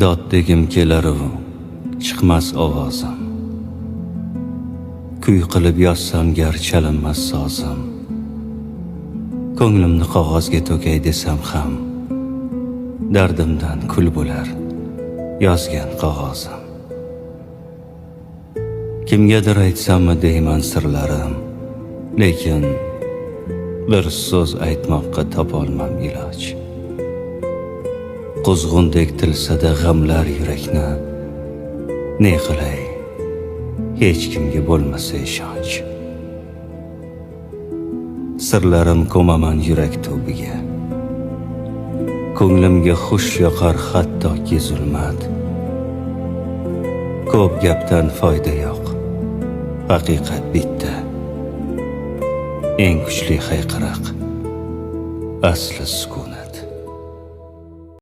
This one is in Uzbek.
dod degim kelar u chiqmas ovozim, kuy qilib yozsam gar chalinmas sozim, ko'nglimni qog'ozga to'kay desam ham dardimdan kul bo'lar yozgan qog'ozim. Kimgadir aytsammi deyman sirlarim, lekin bir so'z aytmoqqa topolmam iloj. Quzg'undek tilsada g'amlar yurakni, ne qilay hech kimga bo'lmasa ishonch. Sirlarim ko'maman yurak tubiga, ko'nglimga xush yoqar hattoki zulmat. Ko'p gapdan foyda yo'q, haqiqat bitta, eng kuchli hayqiriq asli sukun.